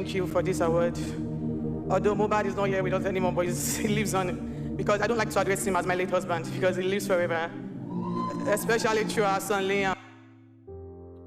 thank you for this award. Although Mohbad is not here with us anymore, but he lives on, because I don't like to address him as my late husband, because he lives forever, especially through our son Liam.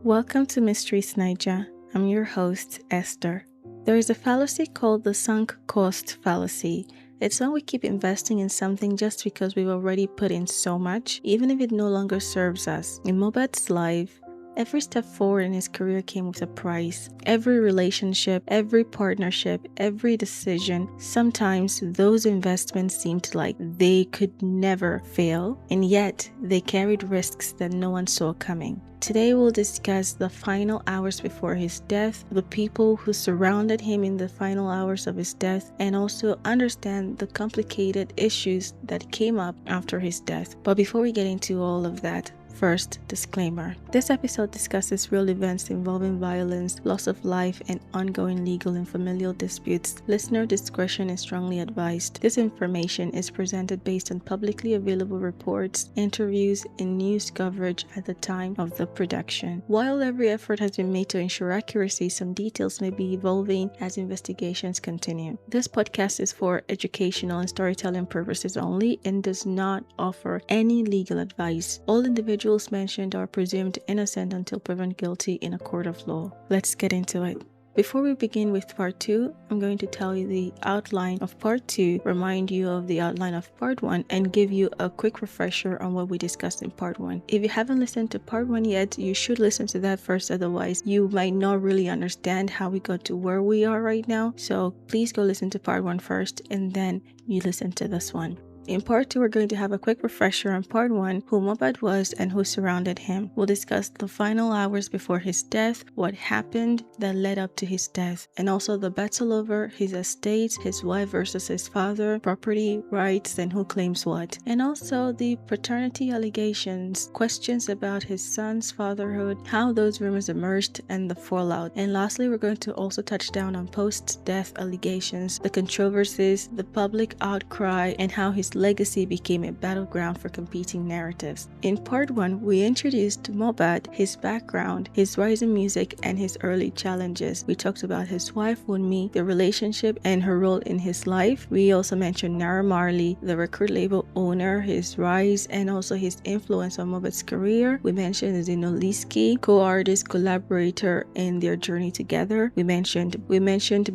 Welcome to Mysteries Niger. I'm your host, Esther. There is a fallacy called the sunk cost fallacy. It's when we keep investing in something just because we've already put in so much, even if it no longer serves us. In Mohbad's life, every step forward in his career came with a price. Every relationship, every partnership, every decision, sometimes those investments seemed like they could never fail, and yet they carried risks that no one saw coming. Today we'll discuss the final hours before his death, the people who surrounded him in the final hours of his death, and also understand the complicated issues that came up after his death. But before we get into all of that, first, disclaimer. This episode discusses real events involving violence, loss of life, and ongoing legal and familial disputes. Listener discretion is strongly advised. This information is presented based on publicly available reports, interviews, and news coverage at the time of the production. While every effort has been made to ensure accuracy, some details may be evolving as investigations continue. This podcast is for educational and storytelling purposes only and does not offer any legal advice. All individuals mentioned are presumed innocent until proven guilty in a court of law. Let's get into it. Before we begin with part 2, I'm going to tell you the outline of part 2, remind you of the outline of part 1, and give you a quick refresher on what we discussed in part 1. If you haven't listened to part 1 yet, you should listen to that first, otherwise you might not really understand how we got to where we are right now. So please go listen to part 1 first, and then you listen to this one. In part 2, we're going to have a quick refresher on part 1, who Mohbad was and who surrounded him. We'll discuss the final hours before his death, what happened that led up to his death, and also the battle over his estate, his wife versus his father, property rights, and who claims what. And also the paternity allegations, questions about his son's fatherhood, how those rumors emerged, and the fallout. And lastly, we're going to also touch down on post-death allegations, the controversies, the public outcry, and how his legacy became a battleground for competing narratives. In part 1, we introduced Mohbad, his background, his rise in music, and his early challenges. We talked about his wife Wunmi, the relationship and her role in his life. We also mentioned Naira Marley, the record label owner, his rise, and also his influence on Mohbad's career. We mentioned Zinoliski, co-artist, collaborator in their journey together. We mentioned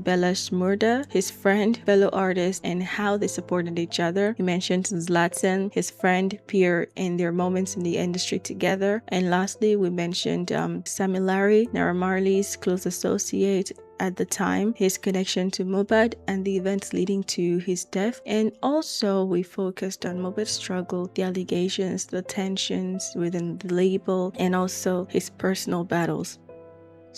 Bella Shmurda, his friend, fellow artist, and how they supported each other. We mentioned Zlatan, his friend, peer, in their moments in the industry together. And lastly, we mentioned Sammy Larry, Naira Marley's close associate at the time, his connection to Mohbad, and the events leading to his death. And also we focused on Mohbad's struggle, the allegations, the tensions within the label, and also his personal battles.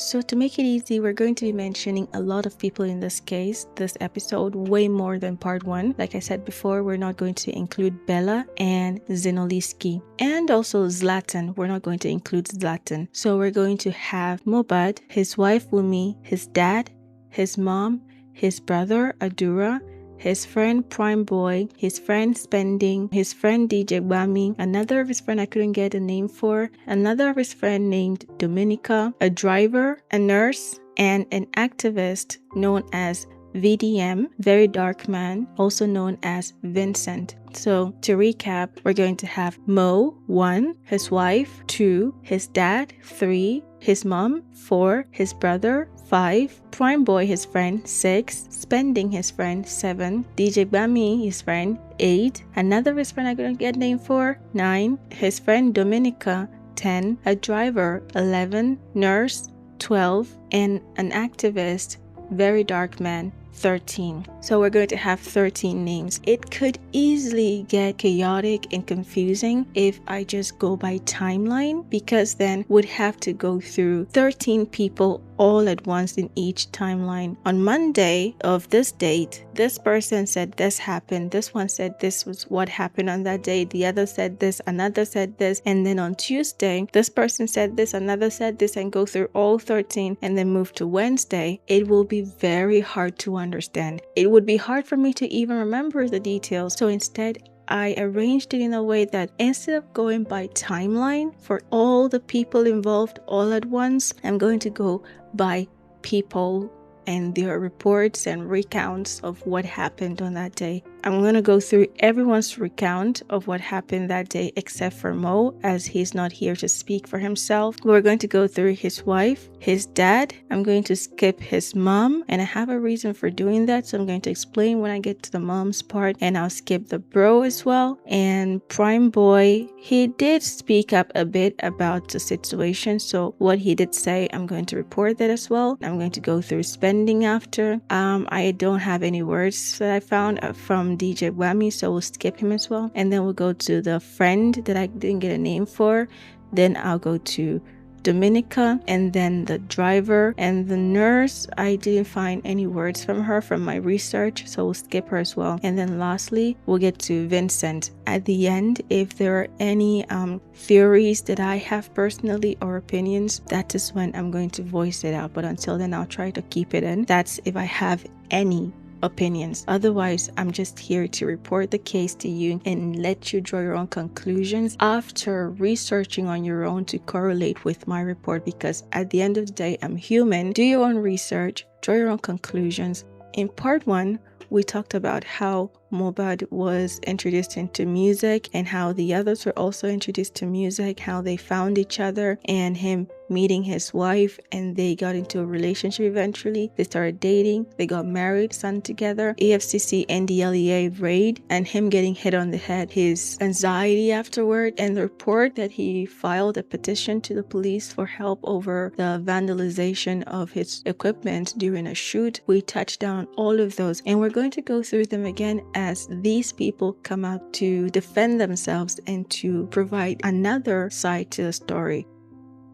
So to make it easy, we're going to be mentioning a lot of people in this case, this episode, way more than part 1. Like I said before, we're not going to include Bella and Zinoliski. And also Zlatan, we're not going to include Zlatan. So we're going to have Mohbad, his wife Wunmi, his dad, his mom, his brother Adura, his friend Prime Boy, his friend Spending, his friend DJ Bami, another of his friend I couldn't get a name for, another of his friend named Dominica, a driver, a nurse, and an activist known as VDM, Very Dark Man, also known as Vincent. So to recap, we're going to have Mo, 1, his wife, 2, his dad, 3, his mom, 4, his brother, 5, Prime Boy, his friend, 6, Spending, his friend, 7, DJ Bami, his friend, 8, another of his friend I couldn't get name for, 9, his friend Dominica, 10, a driver, 11, nurse, 12, and an activist, Very Dark Man, 13. So we're going to have 13 names. It could easily get chaotic and confusing if I just go by timeline, because then we'd have to go through 13 people all at once in each timeline. On Monday of this date, this person said this happened, this one said this was what happened on that day, the other said this, another said this, and then on Tuesday, this person said this, another said this, and go through all 13 and then move to Wednesday. It will be very hard to understand. It would be hard for me to even remember the details. So instead, I arranged it in a way that instead of going by timeline for all the people involved all at once, I'm going to go by people and their reports and recounts of what happened on that day. I'm going to go through everyone's recount of what happened that day except for Mo, as he's not here to speak for himself. We're going to go through his wife, his dad. I'm going to skip his mom, and I have a reason for doing that, so I'm going to explain when I get to the mom's part, and I'll skip the bro as well. And Prime Boy, he did speak up a bit about the situation, so what he did say, I'm going to report that as well. I'm going to go through spending after. I don't have any words that I found from DJ Whammy, so we'll skip him as well. And then we'll go to the friend that I didn't get a name for. Then I'll go to Dominica, and then the driver and the nurse. I didn't find any words from her from my research, so we'll skip her as well. And then lastly, we'll get to Vincent. At the end, if there are any theories that I have personally or opinions, that is when I'm going to voice it out. But until then, I'll try to keep it in. That's if I have any opinions. Otherwise, I'm just here to report the case to you and let you draw your own conclusions after researching on your own to correlate with my report, because at the end of the day, I'm human. Do your own research, draw your own conclusions. In part 1, we talked about how Mohbad was introduced into music and how the others were also introduced to music, how they found each other, and him meeting his wife, and they got into a relationship eventually. They started dating, they got married, son together, AFCC NDLEA raid, and him getting hit on the head, his anxiety afterward, and the report that he filed a petition to the police for help over the vandalization of his equipment during a shoot. We touched on all of those, and we're going to go through them again as these people come out to defend themselves and to provide another side to the story.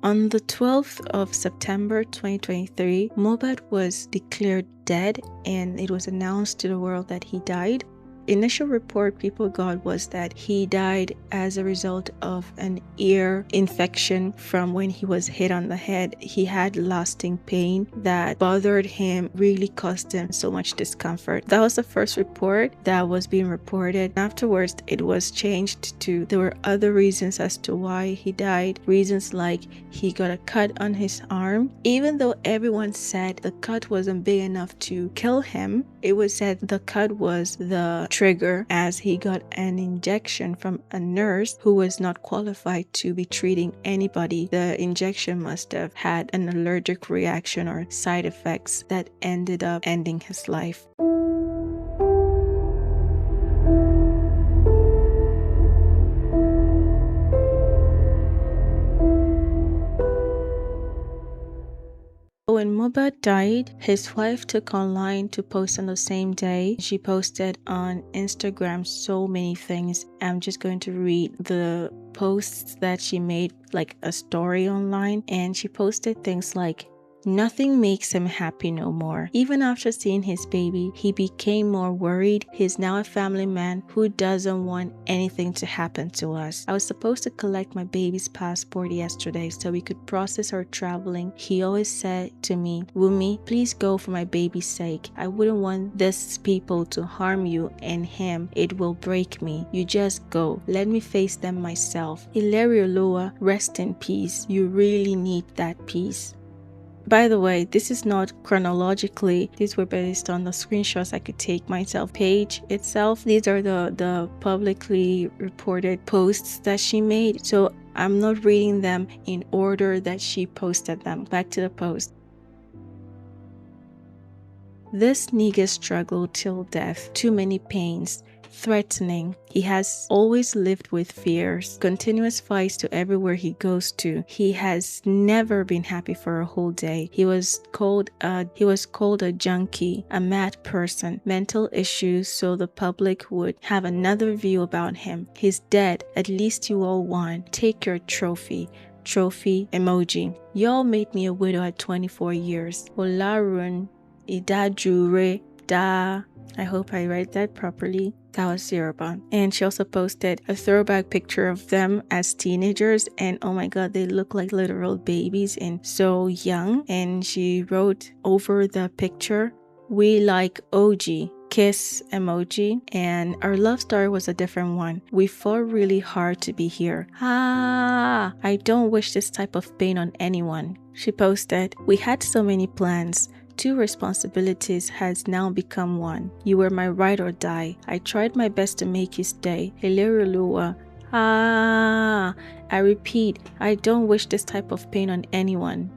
On the 12th of September 2023, Mohbad was declared dead, and it was announced to the world that he died. Initial report people got was that he died as a result of an ear infection from when he was hit on the head. He had lasting pain that bothered him, really caused him so much discomfort. That was the first report that was being reported. Afterwards, it was changed to there were other reasons as to why he died. Reasons like he got a cut on his arm. Even though everyone said the cut wasn't big enough to kill him, it was said the cut was the trigger, as he got an injection from a nurse who was not qualified to be treating anybody. The injection must have had an allergic reaction or side effects that ended up ending his life. When Mohbad died, his wife took online to post on the same day. She posted on Instagram so many things. I'm just going to read the posts that she made, like a story online, and she posted things like, "Nothing makes him happy no more. Even after seeing his baby, he became more worried. He's now a family man who doesn't want anything to happen to us. I was supposed to collect my baby's passport yesterday so we could process our traveling. He always said to me, 'Wumi, please go for my baby's sake. I wouldn't want these people to harm you and him. It will break me. You just go. Let me face them myself.' Ilerioluwa, rest in peace. You really need that peace." By the way, this is not chronologically. These were based on the screenshots I could take myself page itself. These are the publicly reported posts that she made. So I'm not reading them in order that she posted them. Back to the post. "This nigga struggled till death. Too many pains. Threatening. He has always lived with fears. Continuous fights to everywhere he goes to. He has never been happy for a whole day. He was called a junkie, a mad person, mental issues, so the public would have another view about him. He's dead. At least you all won. Take your trophy." Trophy emoji. "Y'all made me a widow at 24 years. Olarun idajure da." I hope I read that properly. That was Yoruba. And she also posted a throwback picture of them as teenagers, and oh my god, they look like literal babies and so young. And she wrote over the picture, "We like OG." Kiss emoji, and our love story was a different one. "We fought really hard to be here. I don't wish this type of pain on anyone." She posted, "We had so many plans Two responsibilities has now become one. You were my ride or die. I tried my best to make you stay. Ilerioluwa. I repeat, I don't wish this type of pain on anyone.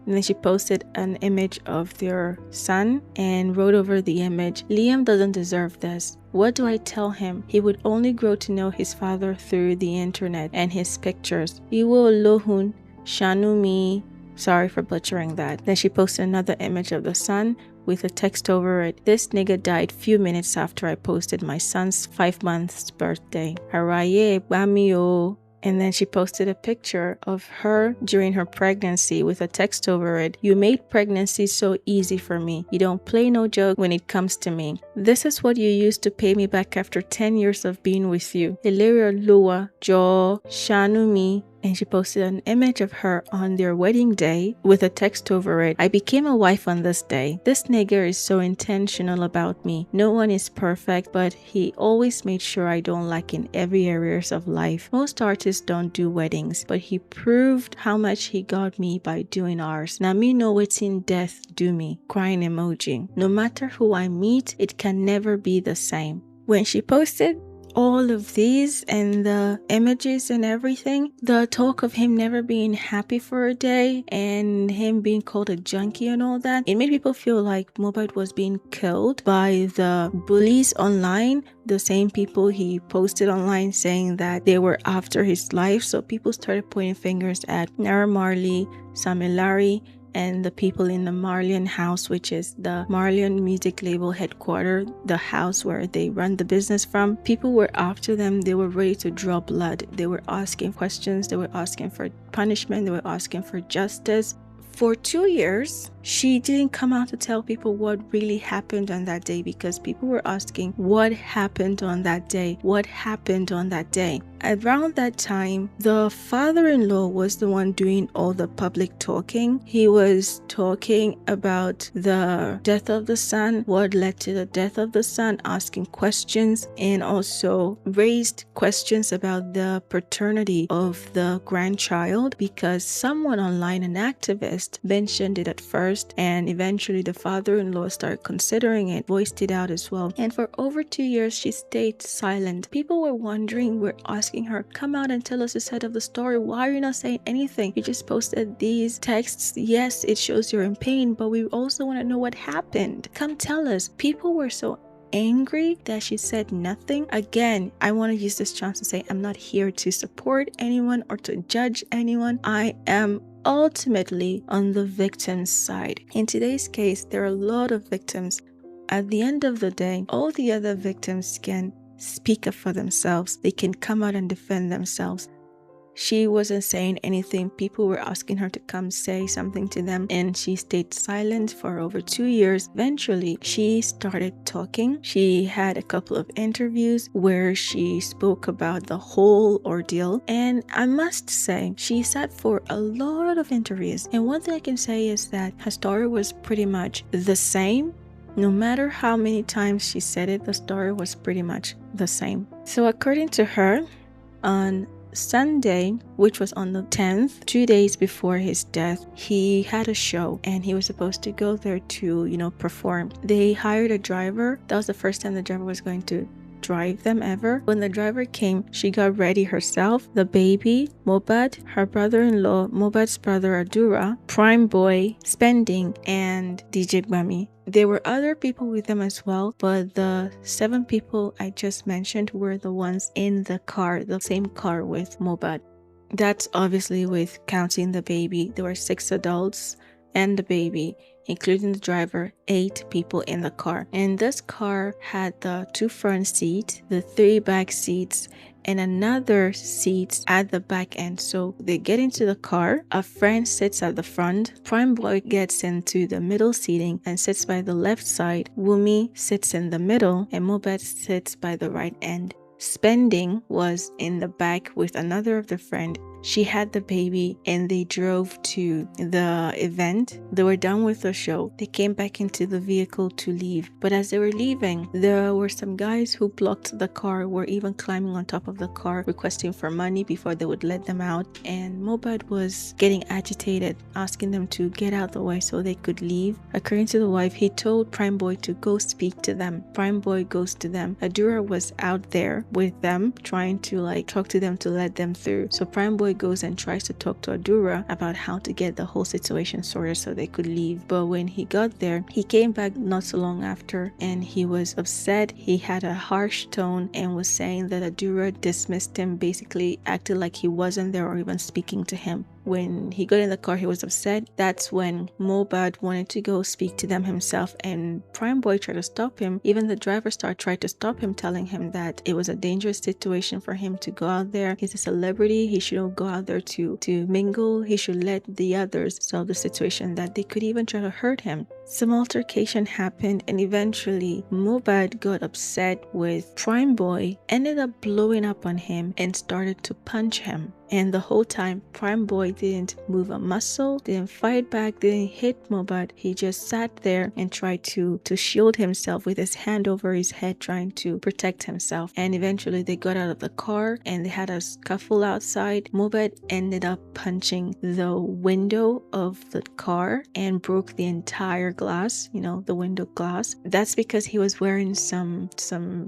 And then she posted an image of their son and wrote over the image, Liam doesn't deserve this. What do I tell him? He would only grow to know his father through the internet and his pictures. Iwo Lohun, Shanumi. Sorry for butchering that. Then she posted another image of the son with a text over it. This nigga died few minutes after I posted my son's 5 months birthday. Haraye Bamio. And then she posted a picture of her during her pregnancy with a text over it. You made pregnancy so easy for me. You don't play no joke when it comes to me. This is what you used to pay me back after 10 years of being with you. Ilerioluwa, Jo, Shanumi. And she posted an image of her on their wedding day with a text over it. I became a wife on this day. This nigger is so intentional about me. No one is perfect, but he always made sure I don't lack in every areas of life. Most artists don't do weddings, but he proved how much he got me by doing ours. Now me know what's in death do me. Crying emoji. No matter who I meet, it can never be the same. When she posted all of these and the images and everything, the talk of him never being happy for a day and him being called a junkie and all that, it made people feel like Mohbad was being killed by the bullies online, the same people he posted online saying that they were after his life. So people started pointing fingers at Naira Marley, Samilari, and the people in the Marlian house, which is the Marlian music label headquarters, the house where they run the business from. People were after them. They were ready to draw blood. They were asking questions. They were asking for punishment. They were asking for justice. For 2 years, she didn't come out to tell people what really happened on that day because people were asking what happened on that day. What happened on that day? Around that time, the father-in-law was the one doing all the public talking. He was talking about the death of the son, what led to the death of the son, asking questions, and also raised questions about the paternity of the grandchild because someone online, an activist, mentioned it at first, and eventually the father-in-law started considering it, voiced it out as well. And for over 2 years, she stayed silent. People were wondering, were asking her, come out and tell us the side of the story. Why are you not saying anything? You just posted these texts. Yes, it shows you're in pain, but we also want to know what happened. Come tell us. People were so angry that she said nothing. Again, I want to use this chance to say I'm not here to support anyone or to judge anyone. I am ultimately on the victim's side. In today's case, there are a lot of victims. At the end of the day, all the other victims can speak up for themselves. They can come out and defend themselves. She wasn't saying anything. People were asking her to come say something to them, and she stayed silent for over 2 years. Eventually, she started talking. She had a couple of interviews where she spoke about the whole ordeal, and I must say, she sat for a lot of interviews. And one thing I can say is that her story was pretty much the same. No matter how many times she said it, the story was pretty much the same. So according to her, on Sunday, which was on the 10th, 2 days before his death, he had a show and he was supposed to go there to, perform. They hired a driver. That was the first time the driver was going to drive them ever. When the driver came, she got ready herself, the baby, Mohbad, her brother-in-law, Mohbad's brother Adura, Prime Boy, Spending, and DJ Gbami. There were other people with them as well, but the 7 people I just mentioned were the ones in the car, the same car with Mohbad. That's obviously with counting the baby. There were 6 adults and the baby, including the driver, 8 people in the car. And this car had the 2 front seats, the 3 back seats, and another seat at the back end. So they get into the car, a friend sits at the front, Prime Boy gets into the middle seating and sits by the left side, Wumi sits in the middle, and Mohbad sits by the right end. Spending was in the back with another of the friend, She had the baby and they drove to the event. They were done with the show. They came back into the vehicle to leave. But as they were leaving, there were some guys who blocked the car, were even climbing on top of the car, requesting for money before they would let them out. And Mohbad was getting agitated, asking them to get out the way so they could leave. According to the wife, he told Prime Boy to go speak to them. Prime Boy goes to them. Adura was out there with them, trying to talk to them to let them through. So Prime Boy goes and tries to talk to Adura about how to get the whole situation sorted so they could leave. But when he got there, he came back not so long after and he was upset. He had a harsh tone and was saying that Adura dismissed him, basically acted like he wasn't there or even speaking to him. When he got in the car, he was upset. That's when Mohbad wanted to go speak to them himself, and Prime Boy tried to stop him. Even the driver star tried to stop him, telling him that it was a dangerous situation for him to go out there. He's a celebrity. He shouldn't go out there to mingle. He should let the others solve the situation, that they could even try to hurt him. Some altercation happened, and eventually Mohbad got upset with Prime Boy, ended up blowing up on him and started to punch him. And the whole time, Prime Boy didn't move a muscle, didn't fight back, didn't hit Mohbad. He just sat there and tried to shield himself with his hand over his head, trying to protect himself. And eventually they got out of the car and they had a scuffle outside. Mohbad ended up punching the window of the car and broke the entire glass, the window glass. That's because he was wearing some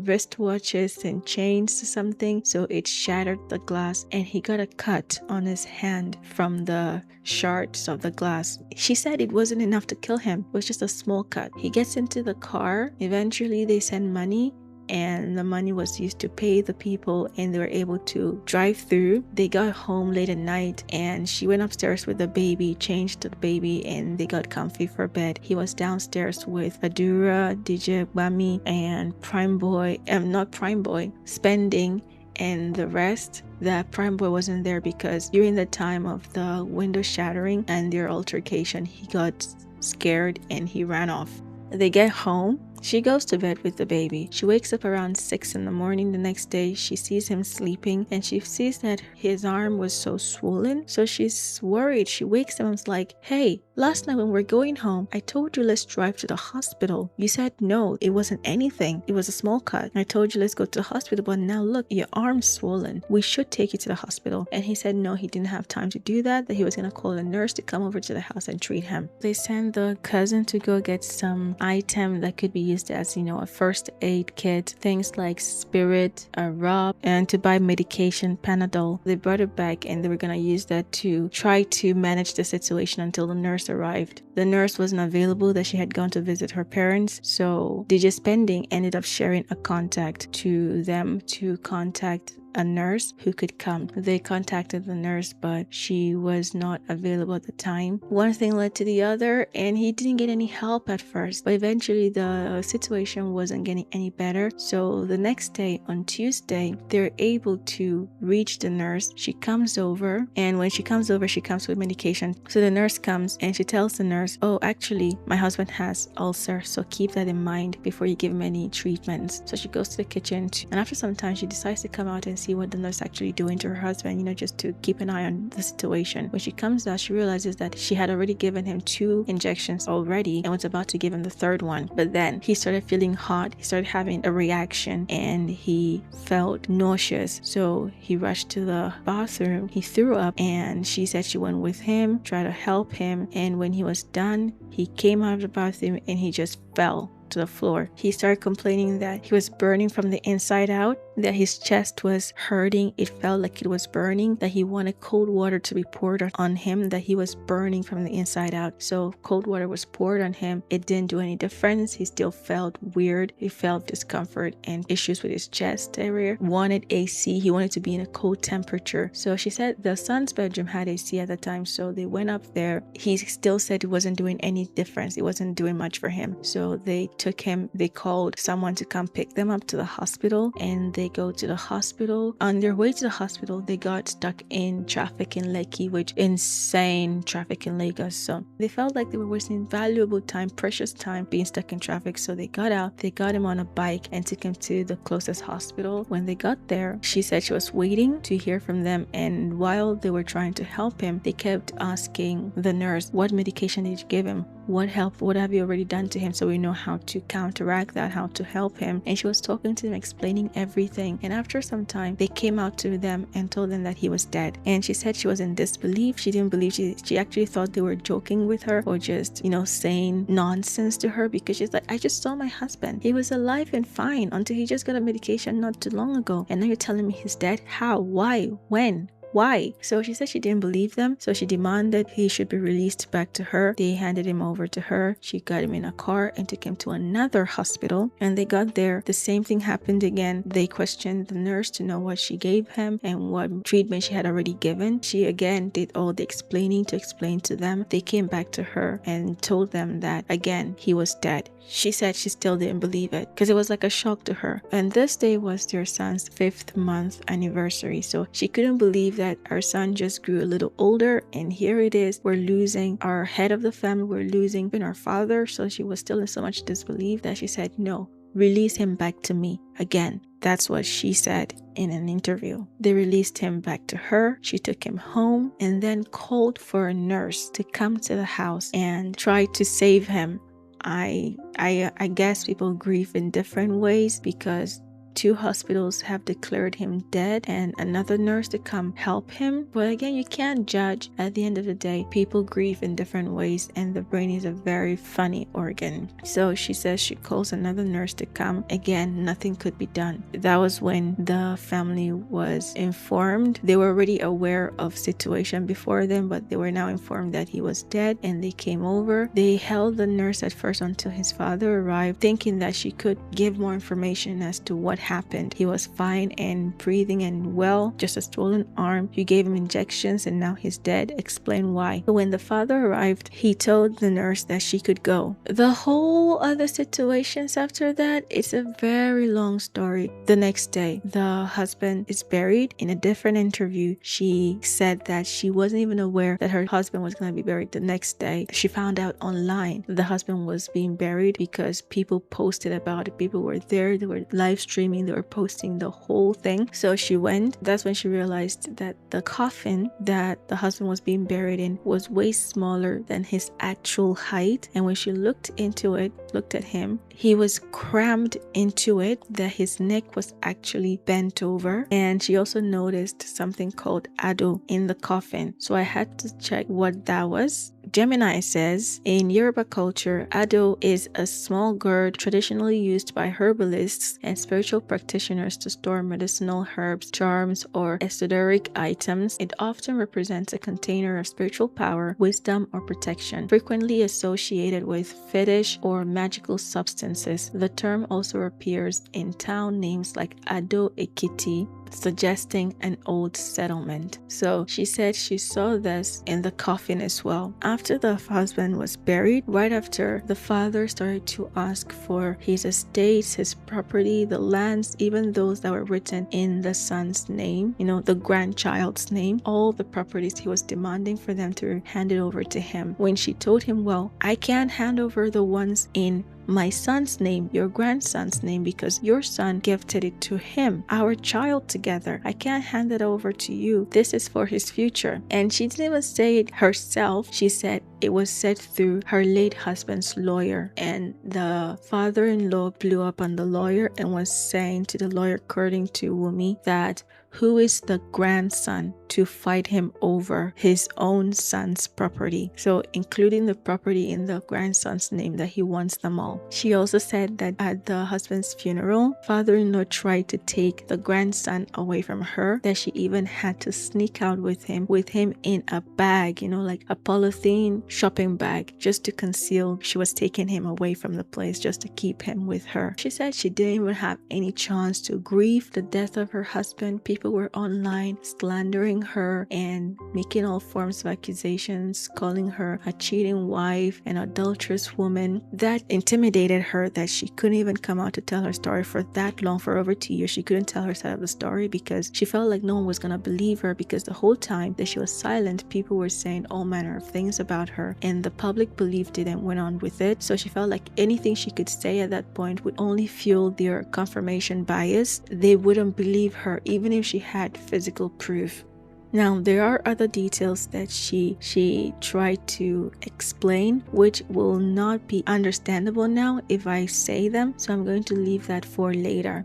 wristwatches and chains or something. So it shattered the glass and he got a cut on his hand from the shards of the glass. She said it wasn't enough to kill him. It was just a small cut. He gets into the car. Eventually they send money, and the money was used to pay the people and they were able to drive through. They got home late at night and she went upstairs with the baby, changed the baby, and they got comfy for bed. He was downstairs with Adura, DJ Bami, and Prime Boy, not Prime Boy, Spending, and the rest. That Prime Boy wasn't there because during the time of the window shattering and their altercation, he got scared and he ran off. They get home. She goes to bed with the baby. She wakes up around 6 in the morning the next day. She sees him sleeping and she sees that his arm was so swollen. So she's worried. She wakes him and is like, "Hey, last night when we're going home, I told you let's drive to the hospital. You said no, it wasn't anything. It was a small cut. I told you let's go to the hospital, but now look, your arm's swollen. We should take you to the hospital." And he said no, he didn't have time to do that, that he was going to call a nurse to come over to the house and treat him. They send the cousin to go get some item that could be used as, a first aid kit, things like spirit, a rub, and to buy medication, Panadol. They brought it back and they were going to use that to try to manage the situation until the nurse arrived. The nurse wasn't available, that she had gone to visit her parents, so DJ Spending ended up sharing a contact to them to contact a nurse who could come. They contacted the nurse, but she was not available at the time. One thing led to the other, and he didn't get any help at first, but eventually the situation wasn't getting any better. So the next day, on Tuesday, they're able to reach the nurse. She comes over, and when she comes over, she comes with medication. So the nurse comes and she tells the nurse, "Oh, actually, my husband has ulcer, so keep that in mind before you give him any treatments." So she goes to the kitchen, and after some time, she decides to come out and see what the nurse actually doing to her husband, just to keep an eye on the situation. When she comes out, she realizes that she had already given him 2 injections already and was about to give him the 3rd one. But then he started feeling hot, he started having a reaction, and he felt nauseous. So he rushed to the bathroom, he threw up, and she said she went with him, tried to help him, and when he was done, he came out of the bathroom and he just fell to the floor. He started complaining that he was burning from the inside out, that his chest was hurting, it felt like it was burning, that he wanted cold water to be poured on him, that he was burning from the inside out. So cold water was poured on him. It didn't do any difference. He still felt weird. He felt discomfort and issues with his chest area. Wanted AC. He wanted to be in a cold temperature. So she said the son's bedroom had AC at the time, so they went up there. He still said it wasn't doing any difference. It wasn't doing much for him. So they took him, they called someone to come pick them up to the hospital, and they go to the hospital. On their way to the hospital, they got stuck in traffic in Lekki, which insane traffic in Lagos. So they felt like they were wasting valuable time, precious time being stuck in traffic. So they got out, they got him on a bike and took him to the closest hospital. When they got there, she said she was waiting to hear from them, and while they were trying to help him, they kept asking the nurse, what medication did you give him? What help? What have you already done to him, so we know how to counteract that, how to help him? And she was talking to them, explaining everything. And after some time, they came out to them and told them that he was dead. And she said she was in disbelief. She didn't believe. She actually thought they were joking with her, or just, saying nonsense to her, because she's like, I just saw my husband. He was alive and fine until he just got a medication not too long ago. And now you're telling me he's dead? How? Why? When? Why? So she said she didn't believe them. So she demanded he should be released back to her. They handed him over to her. She got him in a car and took him to another hospital. And they got there. The same thing happened again. They questioned the nurse to know what she gave him and what treatment she had already given. She again did all the explaining to explain to them. They came back to her and told them that again, he was dead. She said she still didn't believe it because it was like a shock to her. And this day was their son's 5th month anniversary. So she couldn't believe that our son just grew a little older, and here it is, we're losing our head of the family, we're losing even our father. So she was still in so much disbelief that she said, no, release him back to me. Again, that's what she said in an interview. They released him back to her. She took him home and then called for a nurse to come to the house and try to save him. I guess people grieve in different ways, because 2 hospitals have declared him dead and another nurse to come help him. But again, you can't judge. At the end of the day, people grieve in different ways, and the brain is a very funny organ. So she says she calls another nurse to come. Again, nothing could be done. That was when the family was informed. They were already aware of situation before them, but they were now informed that he was dead, and they came over. They held the nurse at first until his father arrived, thinking that she could give more information as to what happened. He was fine and breathing and well, just a swollen arm. You gave him injections and now he's dead. Explain why. But when the father arrived, he told the nurse that she could go. The whole other situations after that, it's a very long story. The next day, the husband is buried. In a different interview, she said that she wasn't even aware that her husband was going to be buried the next day. She found out online that the husband was being buried because people posted about it. People were there. They were live streaming. They were posting the whole thing. So she went. That's when she realized that the coffin that the husband was being buried in was way smaller than his actual height. And when she looked into it, looked at him, he was crammed into it, that his neck was actually bent over. And she also noticed something called ado in the coffin. So I had to check what that was. Gemini says, in Yoruba culture, ado is a small gourd traditionally used by herbalists and spiritual practitioners to store medicinal herbs, charms, or esoteric items. It often represents a container of spiritual power, wisdom, or protection, frequently associated with fetish or magical substances. The term also appears in town names like Ado Ekiti, suggesting an old settlement. So she said she saw this in the coffin as well. After the husband was buried, right after, the father started to ask for his estates, his property, the lands, even those that were written in the son's name, the grandchild's name, all the properties. He was demanding for them to hand it over to him. When she told him, well, I can't hand over the ones in my son's name, your grandson's name, because your son gifted it to him, our child together. I can't hand it over to you. This is for his future. And she didn't even say it herself. She said it was said through her late husband's lawyer. And the father-in-law blew up on the lawyer and was saying to the lawyer, according to Wumi, that who is the grandson to fight him over his own son's property? So including the property in the grandson's name, that he wants them all. She also said that at the husband's funeral, father-in-law tried to take the grandson away from her, that she even had to sneak out with him in a bag, like a polythene shopping bag, just to conceal she was taking him away from the place, just to keep him with her. She said she didn't even have any chance to grieve the death of her husband. People people were online slandering her and making all forms of accusations, calling her a cheating wife, an adulterous woman. That intimidated her that she couldn't even come out to tell her story for that long, for over 2 years. She couldn't tell her side of the story because she felt like no one was gonna believe her, because the whole time that she was silent, people were saying all manner of things about her and the public believed it and went on with it. So she felt like anything she could say at that point would only fuel their confirmation bias. They wouldn't believe her even if she had physical proof. Now, there are other details that she tried to explain, which will not be understandable now if I say them, so I'm going to leave that for later.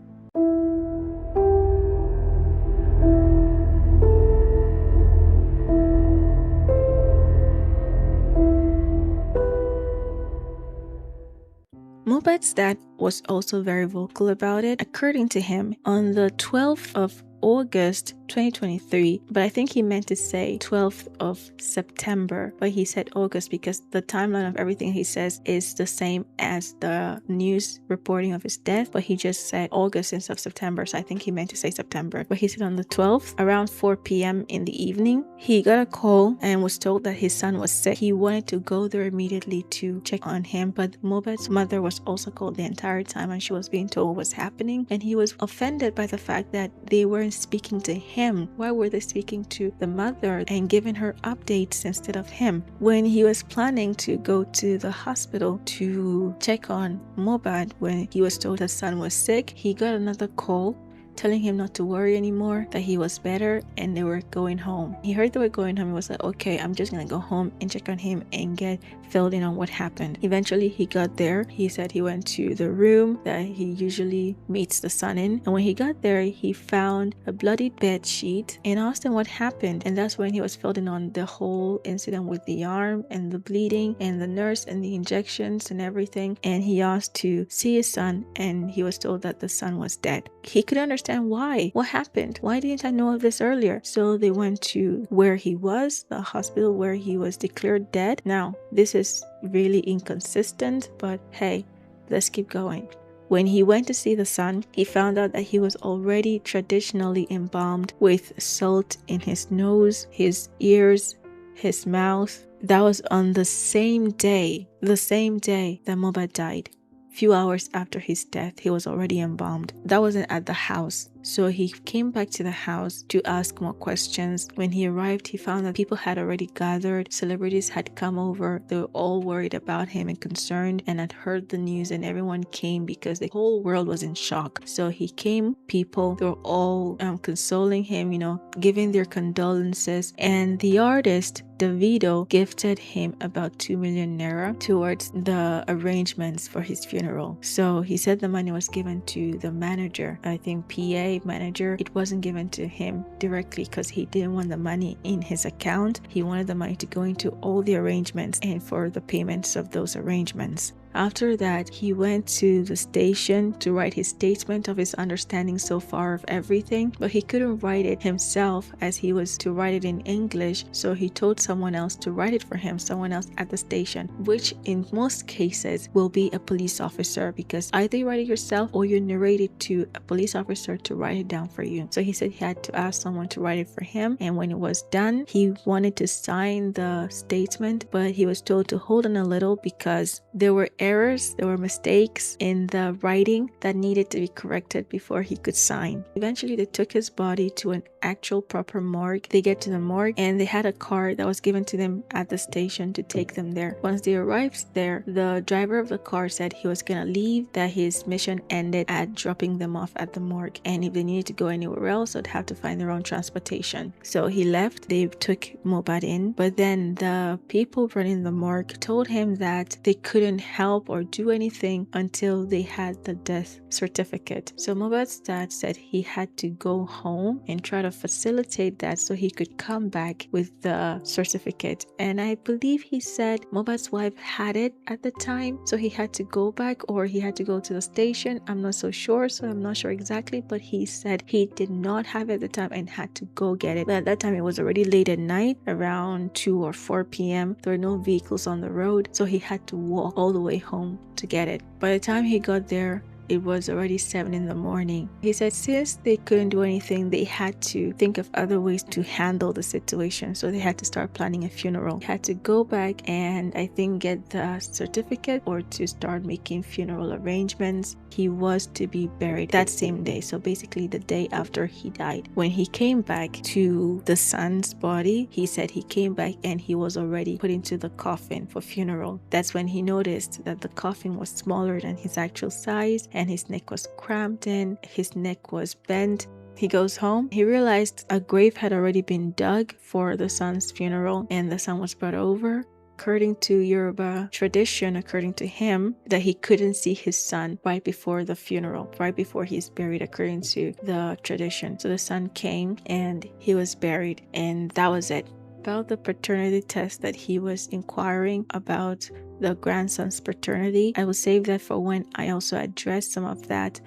Mohbad's dad was also very vocal about it. According to him, on the 12th of August 2023, but I think he meant to say 12th of September, but he said August because the timeline of everything he says is the same as the news reporting of his death, but he just said August instead of September, so I think he meant to say September. But he said on the 12th, around 4 p.m. in the evening, he got a call and was told that his son was sick. He wanted to go there immediately to check on him, but Mohbad's mother was also called the entire time and she was being told what was happening, and he was offended by the fact that they weren't speaking to him. Why were they speaking to the mother and giving her updates instead of him? When he was planning to go to the hospital to check on Mohbad, when he was told his son was sick, he got another call telling him not to worry anymore, that he was better and they were going home. He heard they were going home and was like, okay, I'm just gonna go home and check on him and get filled in on what happened. Eventually he got there. He said he went to the room that he usually meets the son in, and when he got there he found a bloody bed sheet and asked him what happened, and that's when he was filled in on the whole incident with the arm and the bleeding and the nurse and the injections and everything. And he asked to see his son and he was told that the son was dead. He couldn't understand why. What happened? Why didn't I know of this earlier? So they went to where he was, the hospital where he was declared dead. Now, this is really inconsistent, but hey, let's keep going. When he went to see the son, he found out that he was already traditionally embalmed with salt in his nose, his ears, his mouth. That was on the same day that Mohbad died. Few hours after his death, he was already embalmed. That wasn't at the house. So he came back to the house to ask more questions. When he arrived, he found that people had already gathered. Celebrities had come over. They were all worried about him and concerned and had heard the news, and everyone came because the whole world was in shock. So he came, people, they were all consoling him, giving their condolences. And the artist, Davido, gifted him about 2 million naira towards the arrangements for his funeral. So he said the money was given to the manager, I think PA manager. It wasn't given to him directly because he didn't want the money in his account. He wanted the money to go into all the arrangements and for the payments of those arrangements. After that, he went to the station to write his statement of his understanding so far of everything, but he couldn't write it himself as he was to write it in English, so he told someone else to write it for him, someone else at the station, which in most cases will be a police officer, because either you write it yourself or you narrate it to a police officer to write it down for you. So he said he had to ask someone to write it for him, and when it was done, he wanted to sign the statement, but he was told to hold on a little because there were errors, there were mistakes in the writing that needed to be corrected before he could sign. Eventually, they took his body to an actual proper morgue. They get to the morgue and they had a car that was given to them at the station to take them there. Once they arrived there, the driver of the car said he was gonna leave, that his mission ended at dropping them off at the morgue, and if they needed to go anywhere else, they'd have to find their own transportation. So he left. They took Mohbad in, but then the people running the morgue told him that they couldn't help or do anything until they had the death certificate. So Mohbad's dad said he had to go home and try to facilitate that so he could come back with the certificate. And I believe he said Mohbad's wife had it at the time, so he had to go back or he had to go to the station. I'm not so sure, so I'm not sure exactly, but he said he did not have it at the time and had to go get it. But at that time, it was already late at night, around 2 or 4 p.m. There were no vehicles on the road, so he had to walk all the way home to get it. By the time he got there, it was already 7 in the morning. He said since they couldn't do anything, they had to think of other ways to handle the situation. So they had to start planning a funeral. He had to go back and I think get the certificate or to start making funeral arrangements. He was to be buried that same day. So basically the day after he died. When he came back to the son's body, he said he came back and he was already put into the coffin for funeral. That's when he noticed that the coffin was smaller than his actual size and his neck was cramped in, his neck was bent. He goes home. He realized a grave had already been dug for the son's funeral and the son was brought over. According to Yoruba tradition, according to him, that he couldn't see his son right before the funeral, right before he's buried, according to the tradition. So the son came and he was buried, and that was it. About the paternity test that he was inquiring about the grandson's paternity, I will save that for when I also address some of that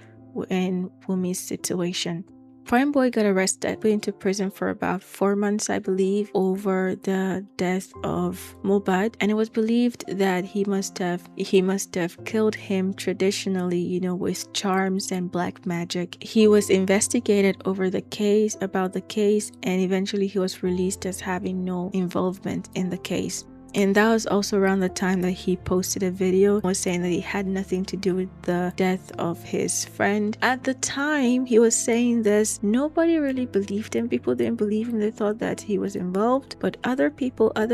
in Wumi's situation. Prime Boy got arrested, put into prison for about 4 months, I believe, over the death of Mohbad, and it was believed that he must have killed him traditionally, with charms and black magic. He was investigated about the case, and eventually he was released as having no involvement in the case. And that was also around the time that he posted a video was saying that he had nothing to do with the death of his friend. At the time he was saying this, nobody really believed him. People didn't believe him. They thought that he was involved. But other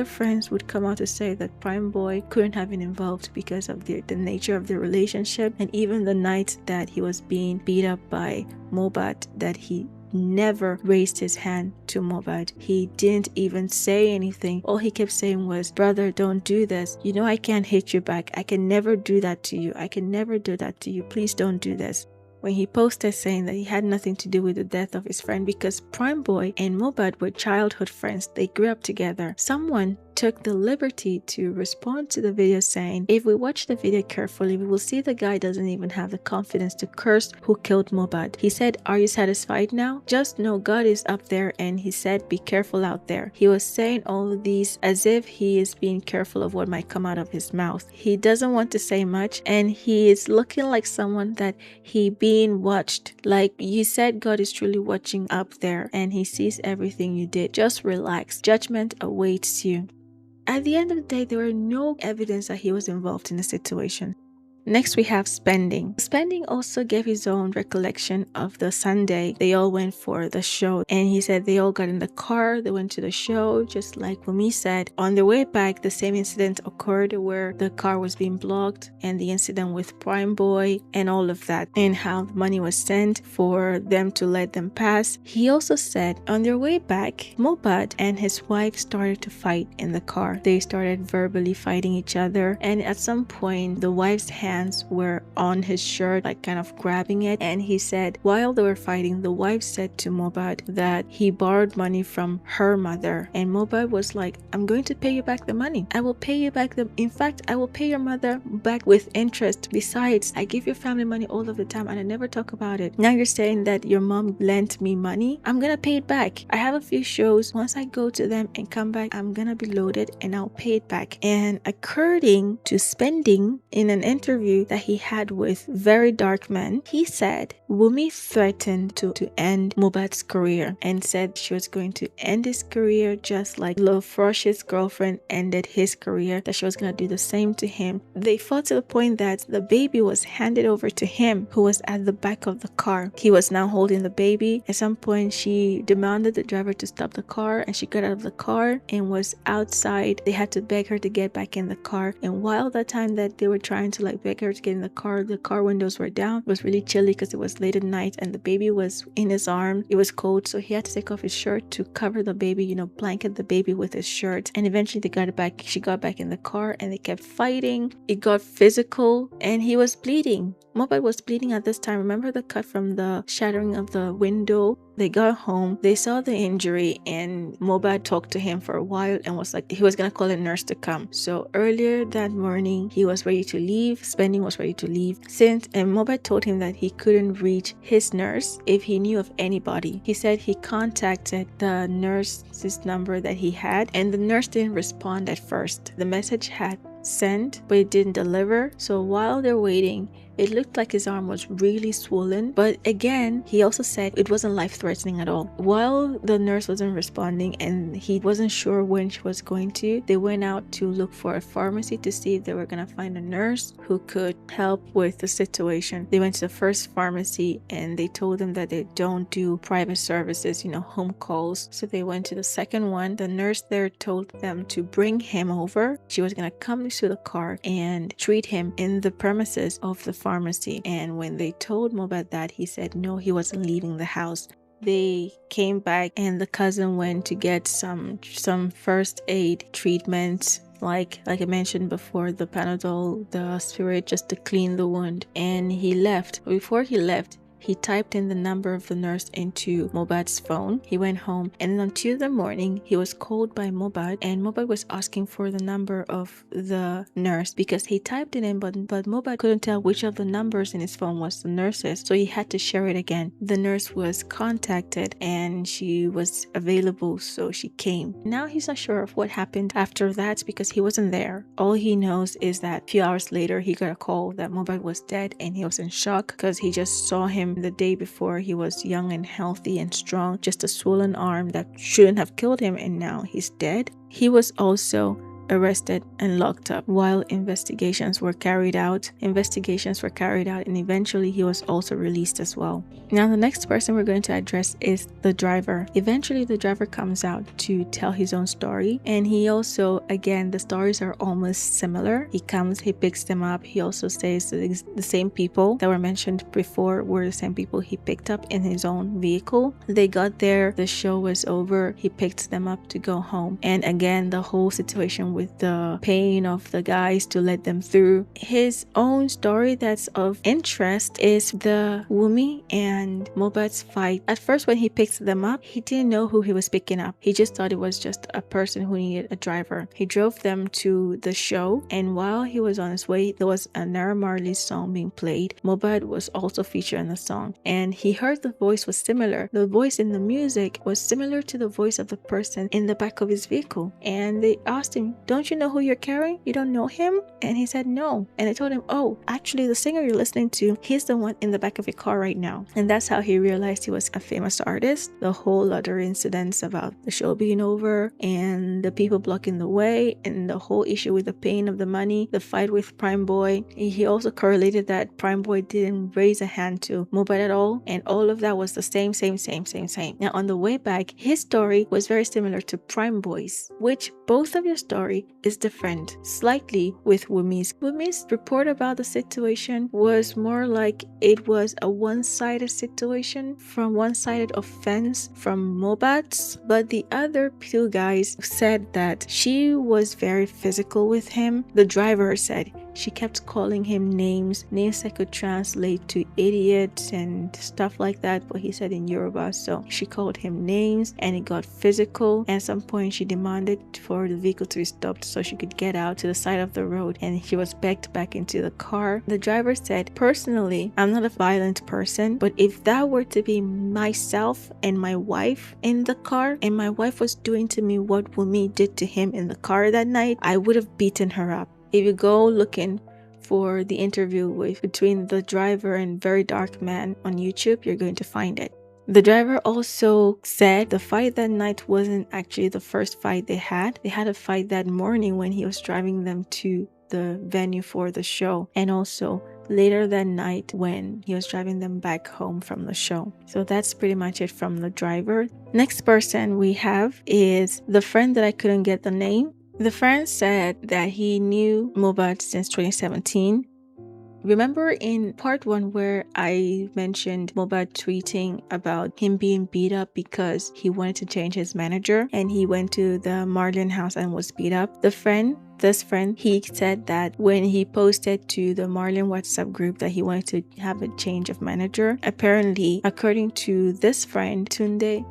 friends would come out to say that Prime Boy couldn't have been involved because of the nature of the relationship. And even the night that he was being beat up by Mohbad, that he never raised his hand to Mohbad. He didn't even say anything. All he kept saying was, brother, don't do this. I can't hit you back. I can never do that to you. I can never do that to you. Please don't do this. When he posted saying that he had nothing to do with the death of his friend because Prime Boy and Mohbad were childhood friends. They grew up together. Someone took the liberty to respond to the video saying, if we watch the video carefully, we will see the guy doesn't even have the confidence to curse who killed Mohbad. He said, are you satisfied now? Just know God is up there, and he said, be careful out there. He was saying all of these as if he is being careful of what might come out of his mouth. He doesn't want to say much, and he is looking like someone that he being watched. Like you said, God is truly watching up there and he sees everything you did. Just relax. Judgment awaits you. At the end of the day, there were no evidence that he was involved in the situation. Next, we have Spending. Spending also gave his own recollection of the Sunday they all went for the show. And he said they all got in the car, they went to the show, just like Wumi said. On their way back, the same incident occurred where the car was being blocked, and the incident with Prime Boy and all of that, and how the money was sent for them to let them pass. He also said on their way back, Mohbad and his wife started to fight in the car. They started verbally fighting each other, and at some point, the wife's hands were on his shirt, like kind of grabbing it. And he said while they were fighting, the wife said to Mohbad that he borrowed money from her mother, and Mohbad was like, I'm going to pay you back the money. I will pay you back in fact, I will pay your mother back with interest. Besides, I give your family money all of the time and I never talk about it. Now you're saying that your mom lent me money. I'm gonna pay it back. I have a few shows. Once I go to them and come back, I'm gonna be loaded and I'll pay it back. And according to Spending, in an interview that he had with Very Dark Men, he said Wumi threatened to end Mohbad's career and said she was going to end his career just like Lil Frosh's girlfriend ended his career, that she was going to do the same to him. They fought to the point that the baby was handed over to him, who was at the back of the car. He was now holding the baby. At some point, she demanded the driver to stop the car, and she got out of the car and was outside. They had to beg her to get back in the car, and while that time that they were trying to beg her to get in the car windows were down. It was really chilly because it was late at night and the baby was in his arm. It was cold, so he had to take off his shirt to cover the baby, blanket the baby with his shirt. And eventually they got it back. She got back in the car and they kept fighting. It got physical and he was bleeding. Mohbad was bleeding at this time. Remember the cut from the shattering of the window? They got home, they saw the injury, and Mohbad talked to him for a while and was like he was gonna call a nurse to come. So earlier that morning, he was ready to leave. Spending was ready to leave. And Mohbad told him that he couldn't reach his nurse if he knew of anybody. He said he contacted the nurse's number that he had, and the nurse didn't respond at first. The message had sent, but it didn't deliver. So while they're waiting, It looked like his arm was really swollen, but again, he also said it wasn't life-threatening at all. While the nurse wasn't responding and he wasn't sure when she was going to, they went out to look for a pharmacy to see if they were going to find a nurse who could help with the situation. They went to the first pharmacy and they told them that they don't do private services, home calls. So they went to the second one. The nurse there told them to bring him over. She was going to come to the car and treat him in the premises of the pharmacy. And when they told Mohbad that, he said no, he wasn't leaving the house. They came back and the cousin went to get some first aid treatments, like I mentioned before, the Panadol, the spirit, just to clean the wound. And he left. Before he left, he typed in the number of the nurse into Mohbad's phone. He went home, and then on Tuesday morning, he was called by Mohbad, and Mohbad was asking for the number of the nurse because he typed it in, but Mohbad couldn't tell which of the numbers in his phone was the nurse's, so he had to share it again. The nurse was contacted, and she was available, so she came. Now he's not sure of what happened after that because he wasn't there. All he knows is that a few hours later, he got a call that Mohbad was dead, and he was in shock because he just saw him the day before. He was young and healthy and strong, just a swollen arm that shouldn't have killed him, and now he's dead. He was also arrested and locked up while investigations were carried out, and eventually he was also released as well. Now the next person we're going to address is the driver. Eventually the driver comes out to tell his own story, and he also, again, the stories are almost similar. He comes, he picks them up. He also says that the same people that were mentioned before were the same people he picked up in his own vehicle. They got there, the show was over, he picked them up to go home, and again the whole situation with the paying of the guys to let them through. His own story that's of interest is the Wumi and Mohbad's fight. At first, when he picked them up, he didn't know who he was picking up. He just thought it was just a person who needed a driver. He drove them to the show, and while he was on his way, there was a Naira Marley song being played. Mohbad was also featured in the song, and he heard the voice was similar. The voice in the music was similar to the voice of the person in the back of his vehicle, and they asked him, "Don't you know who you're carrying? You don't know him?" And he said no. And they told him, "Oh, actually the singer you're listening to, he's the one in the back of your car right now." And that's how he realized he was a famous artist. The whole other incidents about the show being over and the people blocking the way and the whole issue with the paying of the money, the fight with Prime Boy. He also correlated that Prime Boy didn't raise a hand to Mohbad at all, and all of that was the same. Now on the way back, his story was very similar to Prime Boy's, which both of your story is different slightly with Wumi's. Wumi's report about the situation was more like it was a one-sided situation, from one-sided offense from Mohbad's, but the other two guys said that she was very physical with him. The driver said she kept calling him names that could translate to idiot and stuff like that, but he said in Yoruba. So she called him names and it got physical. At some point she demanded for the vehicle to be stopped so she could get out to the side of the road, and she was begged back into the car. The driver said, "Personally, I'm not a violent person, but if that were to be myself and my wife in the car, and my wife was doing to me what Wumi did to him in the car that night, I would have beaten her up." If you go looking for the interview between the driver and Very Dark Man on YouTube, you're going to find it. The driver also said the fight that night wasn't actually the first fight they had. They had a fight that morning when he was driving them to the venue for the show, and also later that night when he was driving them back home from the show. So that's pretty much it from the driver. Next person we have is the friend that I couldn't get the name. The friend said that he knew Mohbad since 2017. Remember in part 1 where I mentioned Mohbad tweeting about him being beat up because he wanted to change his manager and he went to the Marlin house and was beat up? This friend, he said that when he posted to the Marlin WhatsApp group that he wanted to have a change of manager, apparently, according to this friend, Tunde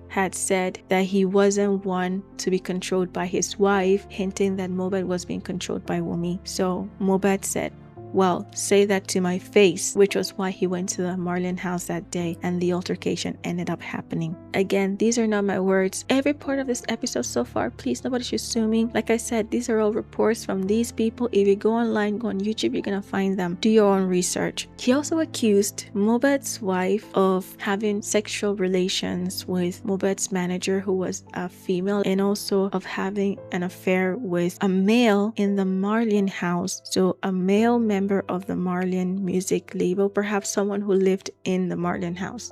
had said that he wasn't one to be controlled by his wife, hinting that Mohbad was being controlled by Wumi. So Mohbad said, Well, say that to my face, which was why he went to the Marlon house that day and the altercation ended up happening. Again, these are not my words. Every part of this episode so far, please, nobody should sue me. Like I said, these are all reports from these people. If you go online, go on YouTube, you're gonna find them. Do your own research. He also accused Mohbad's wife of having sexual relations with Mohbad's manager, who was a female, and also of having an affair with a male in the Marlon house. So a male member of the Marlon music label, perhaps someone who lived in the Marlon house.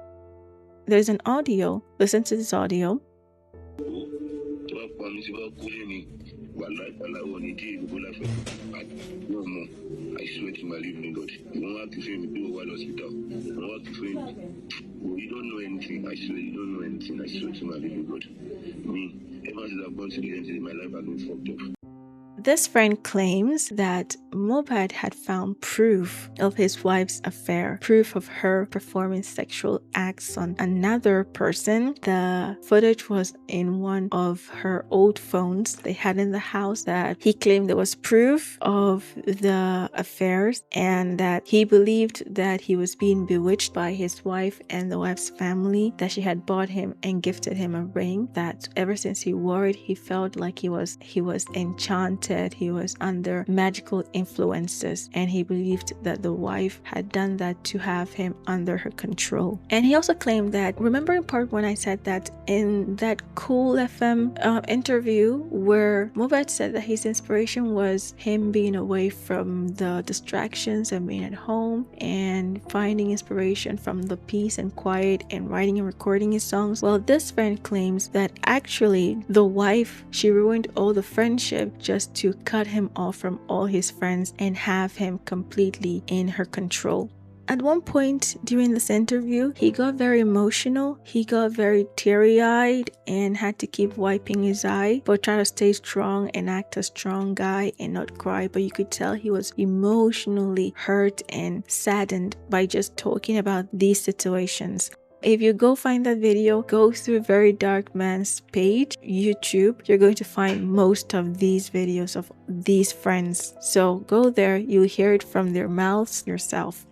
There's an audio. Listen to this audio. I swear to my living God, you won't have to say me do one hospital. You won't have to say me. You don't know anything. I swear you don't know anything. I swear to my living God. Me, ever since I've gone to the end of my life, I've been fucked up. This friend claims that Mohbad had found proof of his wife's affair, proof of her performing sexual acts on another person. The footage was in one of her old phones they had in the house, that he claimed there was proof of the affairs, and that he believed that he was being bewitched by his wife and the wife's family, that she had bought him and gifted him a ring, that ever since he wore it, he felt like he was enchanted. He was under magical influences, and he believed that the wife had done that to have him under her control. And he also claimed that, remember in part 1 I said that in that Cool FM interview where Mohbad said that his inspiration was him being away from the distractions and being at home and finding inspiration from the peace and quiet and writing and recording his songs. Well, this friend claims that actually the wife, she ruined all the friendship just to cut him off from all his friends and have him completely in her control. At one point during this interview, he got very emotional. He got very teary-eyed and had to keep wiping his eye, but try to stay strong and act a strong guy and not cry. But you could tell he was emotionally hurt and saddened by just talking about these situations. If you go find that video, go through Very Dark Man's page, YouTube, you're going to find most of these videos of these friends. So go there, you'll hear it from their mouths yourself.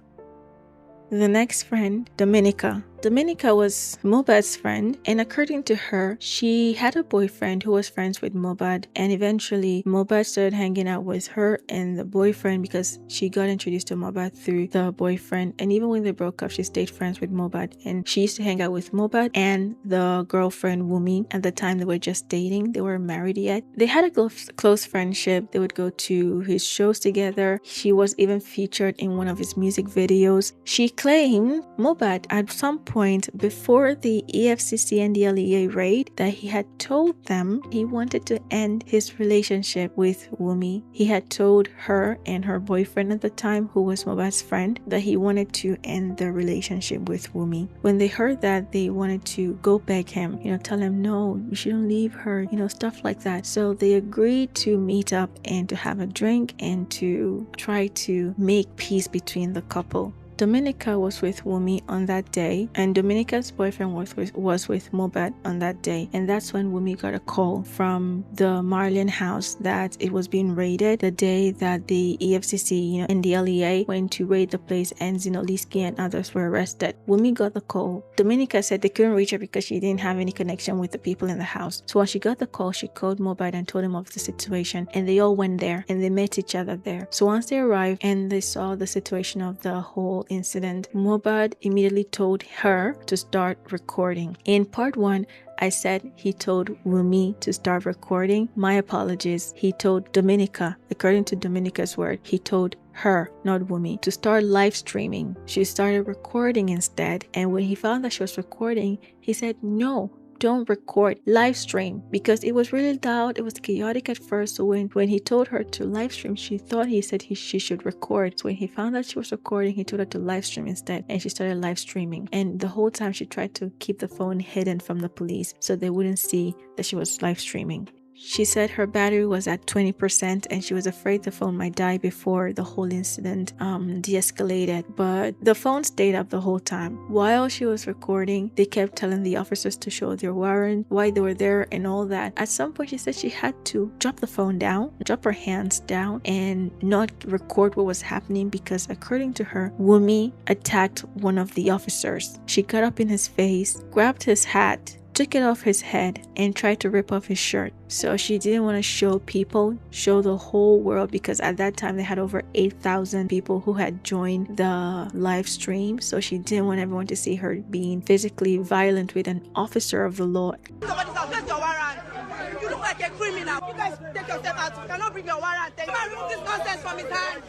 The next friend, Dominica. Dominica was Mohbad's friend, and according to her, she had a boyfriend who was friends with Mohbad, and eventually Mohbad started hanging out with her and the boyfriend because she got introduced to Mohbad through the boyfriend. And even when they broke up, she stayed friends with Mohbad, and she used to hang out with Mohbad and the girlfriend Wumi. At the time, they were just dating. They weren't married yet. They had a close friendship. They would go to his shows together. She was even featured in one of his music videos. She claimed Mohbad at some point before the EFCC and the LEA raid that he had told them he wanted to end his relationship with Wumi. He had told her and her boyfriend at the time, who was Mohbad's friend, that he wanted to end their relationship with Wumi. When they heard that, they wanted to go beg him, tell him, no, you shouldn't leave her, stuff like that. So they agreed to meet up and to have a drink and to try to make peace between the couple. Dominica was with Wumi on that day, and Dominica's boyfriend was with Mohbad on that day. And that's when Wumi got a call from the Marlon house that it was being raided the day that the EFCC, and the LEA went to raid the place, and Zinoliski and others were arrested. Wumi got the call. Dominica said they couldn't reach her because she didn't have any connection with the people in the house. So when she got the call, she called Mohbad and told him of the situation, and they all went there and they met each other there. So once they arrived and they saw the situation of the whole incident, Mohbad immediately told her to start recording. In part 1, I said he told Wumi to start recording. My apologies. He told Dominica, according to Dominica's word, he told her, not Wumi, to start live streaming. She started recording instead, and when he found that she was recording, he said, no, don't record, live stream, because it was really loud. It was chaotic at first. So when he told her to live stream, she thought he said she should record. So when he found that she was recording, he told her to live stream instead, and she started live streaming. And the whole time she tried to keep the phone hidden from the police so they wouldn't see that she was live streaming. She said her battery was at 20% and she was afraid the phone might die before the whole incident de-escalated. But the phone stayed up the whole time. While she was recording, they kept telling the officers to show their warrant, why they were there and all that. At some point, she said she had to drop the phone down, drop her hands down, and not record what was happening because, according to her, Wumi attacked one of the officers. She got up in his face, grabbed his hat, took it off his head, and tried to rip off his shirt. So she didn't want to show the whole world, because at that time they had over 8,000 people who had joined the live stream. So she didn't want everyone to see her being physically violent with an officer of the law. Somebody's out, where's your warrant? You look like a criminal. You guys take yourself out. You cannot bring your warrant. Take this nonsense from his hand.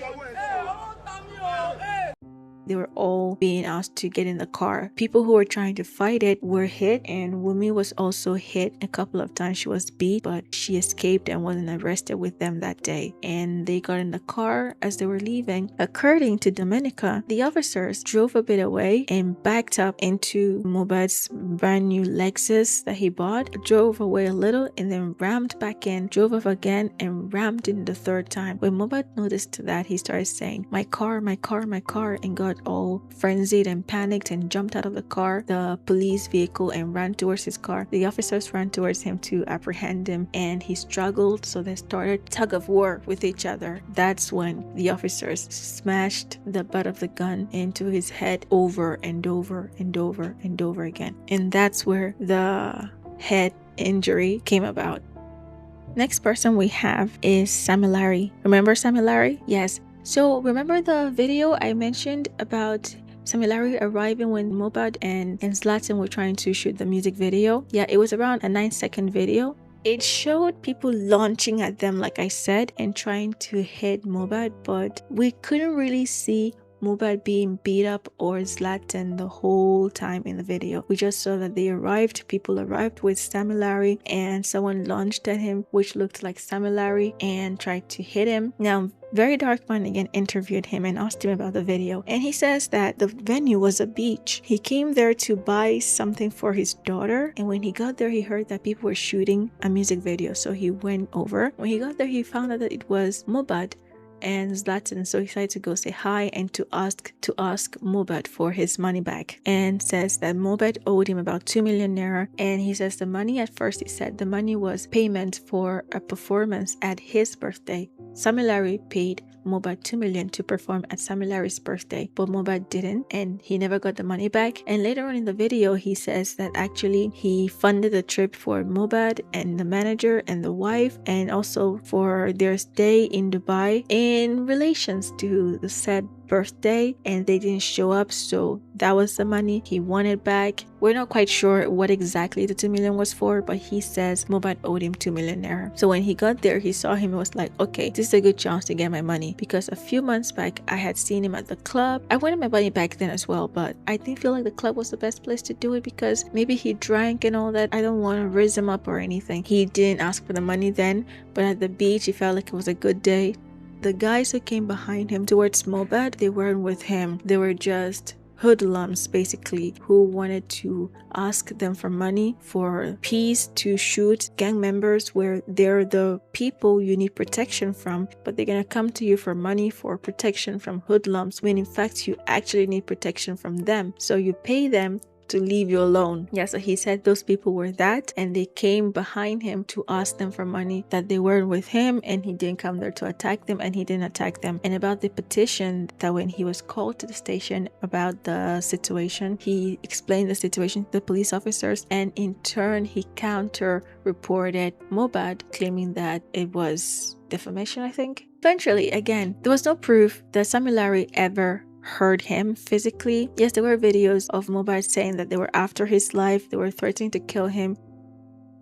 They were all being asked to get in the car. People who were trying to fight it were hit, and Wumi was also hit a couple of times. She was beat, but she escaped and wasn't arrested with them that day. And they got in the car as they were leaving. According to Dominica, the officers drove a bit away and backed up into Mohbad's brand new Lexus that he bought, drove away a little, and then rammed back in, drove off again, and rammed in the third time. When Mohbad noticed that, he started saying, "My car, my car, my car," and got all frenzied and panicked and jumped out of the car, the police vehicle, and ran towards his car. The officers ran towards him to apprehend him, and he struggled, so they started tug of war with each other. That's when the officers smashed the butt of the gun into his head over and over and over and over again. And that's where the head injury came about. Next person we have is Sammy Larry. Remember Sammy Larry? Yes. So remember the video I mentioned about Sammy Larry arriving when Mohbad and Zlatan were trying to shoot the music video? Yeah, it was around a 9-second video. It showed people launching at them, like I said, and trying to hit Mohbad, but we couldn't really see Mohbad being beat up or Zlatan the whole time in the video. We just saw that people arrived with Sammy Larry, and someone launched at him, which looked like Sammy Larry, and tried to hit him. Now, Very Dark Man again interviewed him and asked him about the video, and he says that the venue was a beach. He came there to buy something for his daughter, and when he got there, he heard that people were shooting a music video, so he went over. When he got there, he found out that it was Mohbad and Zlatan, so he decided to go say hi and to ask Mohbad for his money back, and says that Mohbad owed him about 2 million naira. And he says the money, at first he said the money was payment for a performance at his birthday. Sammy Larry paid Mohbad 2 million to perform at Sammy Larry's birthday, but Mohbad didn't, and he never got the money back. And later on in the video, he says that actually he funded the trip for Mohbad and the manager and the wife, and also for their stay in Dubai in relations to the said birthday, and they didn't show up, so that was the money he wanted back. We're not quite sure what exactly the 2 million was for, but he says Mohbad owed him 2 million naira. So when he got there, he saw him and was like, okay, this is a good chance to get my money, because a few months back I had seen him at the club. I wanted my money back then as well, but I didn't feel like the club was the best place to do it, because maybe he drank and all that. I don't want to raise him up or anything. He didn't ask for the money then, but at the beach he felt like it was a good day. The guys who came behind him towards Mohbad, they weren't with him. They were just hoodlums, basically, who wanted to ask them for money for peace to shoot gang members, where they're the people you need protection from, but they're gonna come to you for money for protection from hoodlums, when in fact you actually need protection from them. So you pay them to leave you alone. Yeah, so he said those people were that, and they came behind him to ask them for money, that they weren't with him, and he didn't come there to attack them, and he didn't attack them. And about the petition, that when he was called to the station about the situation, he explained the situation to the police officers, and in turn he counter reported Mohbad, claiming that it was defamation, I think. Eventually, again, there was no proof that Sammy Larry ever hurt him physically. Yes, there were videos of Mohbad saying that they were after his life, they were threatening to kill him.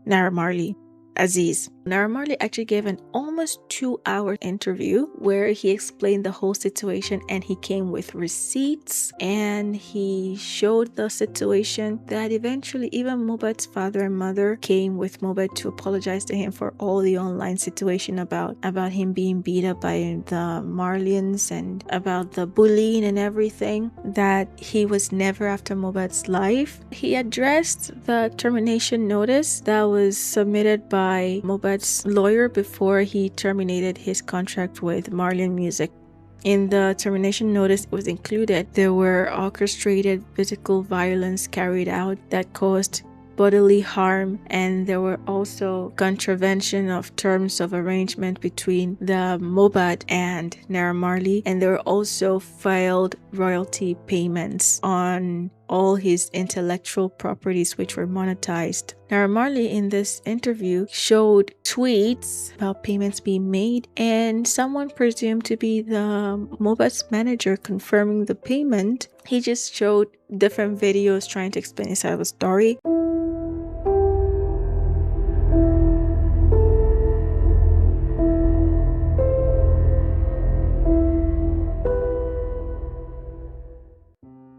Naira Marley, Aziz. Naira Marley actually gave an almost 2-hour interview where he explained the whole situation, and he came with receipts, and he showed the situation that eventually even Mohbad's father and mother came with Mohbad to apologize to him for all the online situation about him being beat up by the Marlians and about the bullying and everything, that he was never after Mohbad's life. He addressed the termination notice that was submitted by Mohbad Mohbad's lawyer before he terminated his contract with Marlin Music. In the termination notice, it was included there were orchestrated physical violence carried out that caused bodily harm, and there were also contravention of terms of arrangement between the Mohbad and Naira Marley, and there were also failed royalty payments on all his intellectual properties which were monetized. Naira Marley in this interview showed tweets about payments being made, and someone presumed to be the Mohbad's manager confirming the payment. He just showed different videos trying to explain his side of the story.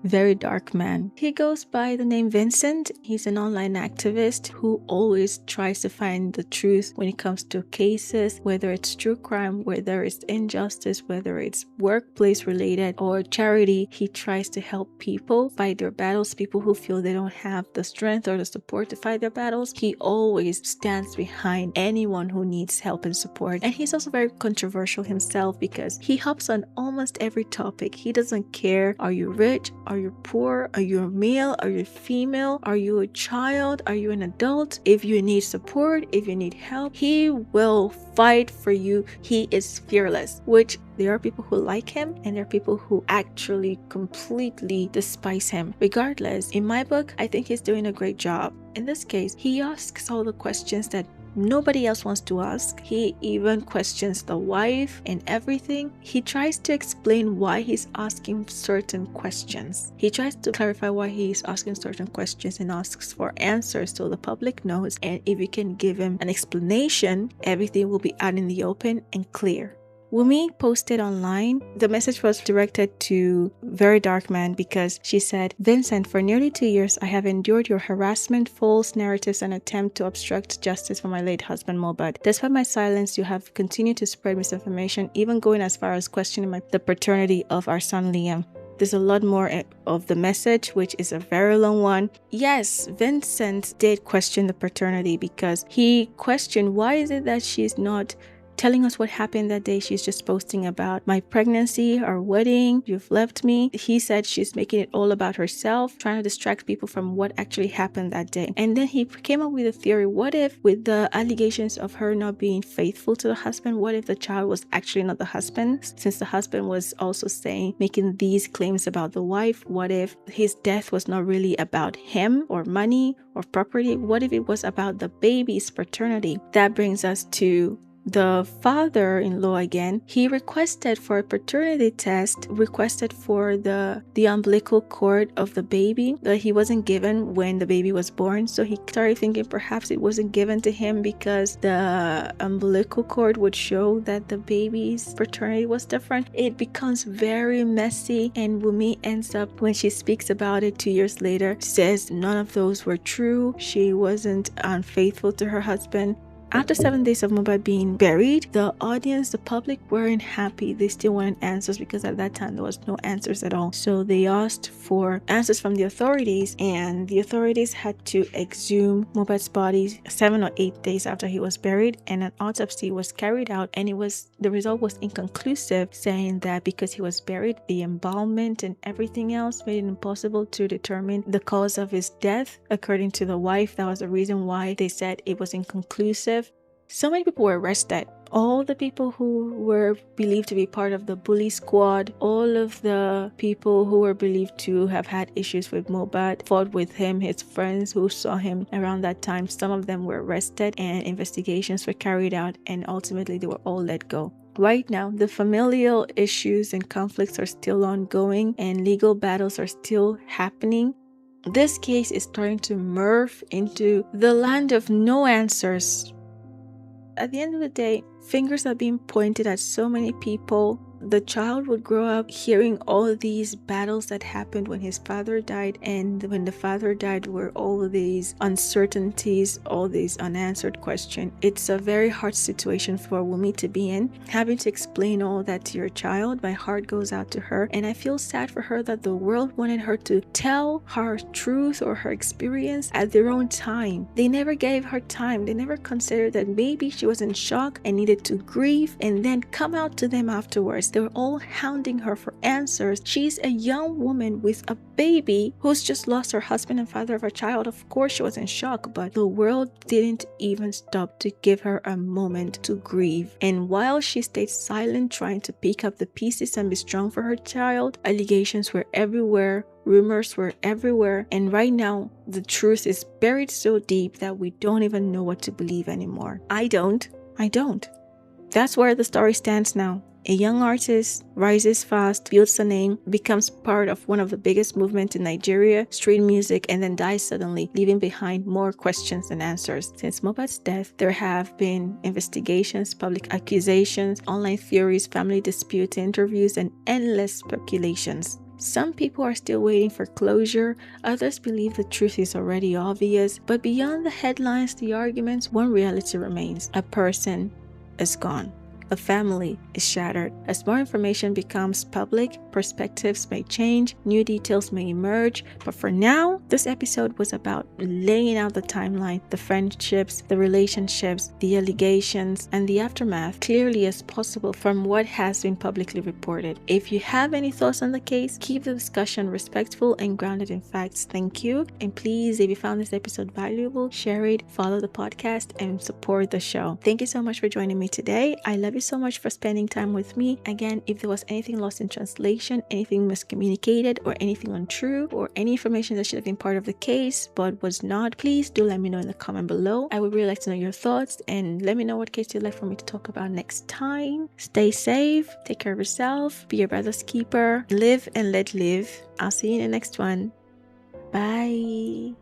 Very dark man. He goes by the name Vincent. He's an online activist who always tries to find the truth when it comes to cases, whether it's true crime, whether it's injustice, whether it's workplace related or charity. He tries to help people fight their battles, people who feel they don't have the strength or the support to fight their battles. He always stands behind anyone who needs help and support. And he's also very controversial himself because he hops on almost every topic. He doesn't care, are you rich? Are you poor? Are you a male? Are you female? Are you a child? Are you an adult? If you need support, if you need help, he will fight for you. He is fearless, which there are people who like him and there are people who actually completely despise him. Regardless, in my book, I think he's doing a great job. In this case, he asks all the questions that nobody else wants to ask. He even questions the wife and everything. He tries to explain why he's asking certain questions. He tries to clarify why he's asking certain questions and asks for answers so the public knows. And if you can give him an explanation, everything will be out in the open and clear. Wumi posted online. The message was directed to Very Dark Man because she said, Vincent, for nearly 2 years, I have endured your harassment, false narratives, and attempt to obstruct justice for my late husband, Mohbad. Despite my silence, you have continued to spread misinformation, even going as far as questioning the paternity of our son, Liam. There's a lot more of the message, which is a very long one. Yes, Vincent did question the paternity because he questioned why is it that she's not telling us what happened that day. She's just posting about my pregnancy, our wedding, you've left me. He said she's making it all about herself, trying to distract people from what actually happened that day. And then he came up with a theory. What if with the allegations of her not being faithful to the husband, what if the child was actually not the husband? Since the husband was also making these claims about the wife, what if his death was not really about him or money or property? What if it was about the baby's paternity? That brings us to the father-in-law again. He requested for a paternity test, requested for the umbilical cord of the baby that he wasn't given when the baby was born. So he started thinking perhaps it wasn't given to him because the umbilical cord would show that the baby's paternity was different. It becomes very messy, and Wumi ends up, when she speaks about it 2 years later, says none of those were true. She wasn't unfaithful to her husband. After 7 days of Mohbad being buried, the audience, the public weren't happy. They still wanted answers because at that time there was no answers at all. So they asked for answers from the authorities, and the authorities had to exhume Mohbad's body 7 or 8 days after he was buried, and an autopsy was carried out, and the result was inconclusive, saying that because he was buried, the embalmment and everything else made it impossible to determine the cause of his death. According to the wife, that was the reason why they said it was inconclusive. So many people were arrested. All the people who were believed to be part of the bully squad, all of the people who were believed to have had issues with Mohbad, fought with him, his friends who saw him around that time, some of them were arrested and investigations were carried out, and ultimately they were all let go. Right now, the familial issues and conflicts are still ongoing and legal battles are still happening. This case is starting to morph into the land of no answers. At the end of the day, fingers are being pointed at so many people. the child would grow up hearing all of these battles that happened when his father died, and when the father died were all of these uncertainties, all these unanswered questions. It's a very hard situation for Wumi to be in, having to explain all that to your child. My heart goes out to her, and I feel sad for her that the world wanted her to tell her truth or her experience at their own time. They never gave her time. They never considered that maybe she was in shock and needed to grieve and then come out to them afterwards. They were all hounding her for answers. She's a young woman with a baby who's just lost her husband and father of her child. Of course she was in shock, but the world didn't even stop to give her a moment to grieve. And while she stayed silent, trying to pick up the pieces and be strong for her child, allegations were everywhere, rumors were everywhere, and right now the truth is buried so deep that we don't even know what to believe anymore. I don't. That's where the story stands now. A young artist rises fast, builds a name, becomes part of one of the biggest movements in Nigeria, street music, and then dies suddenly, leaving behind more questions than answers. Since Mohbad's death, there have been investigations, public accusations, online theories, family disputes, interviews, and endless speculations. Some people are still waiting for closure, others believe the truth is already obvious, but beyond the headlines, the arguments, one reality remains. A person is gone. A family is shattered. As more information becomes public, perspectives may change, new details may emerge, but for now, this episode was about laying out the timeline, the friendships, the relationships, the allegations, and the aftermath clearly as possible from what has been publicly reported. If you have any thoughts on the case, keep the discussion respectful and grounded in facts. Thank you. And please, if you found this episode valuable, share it, follow the podcast, and support the show. Thank you so much for joining me today. I love you so much for spending time with me. Again, if there was anything lost in translation, anything miscommunicated, or anything untrue, or any information that should have been part of the case but was not, please do let me know in the comment below. I would really like to know your thoughts, and let me know what case you'd like for me to talk about next time. Stay safe, take care of yourself, be your brother's keeper, live and let live. I'll see you in the next one. Bye.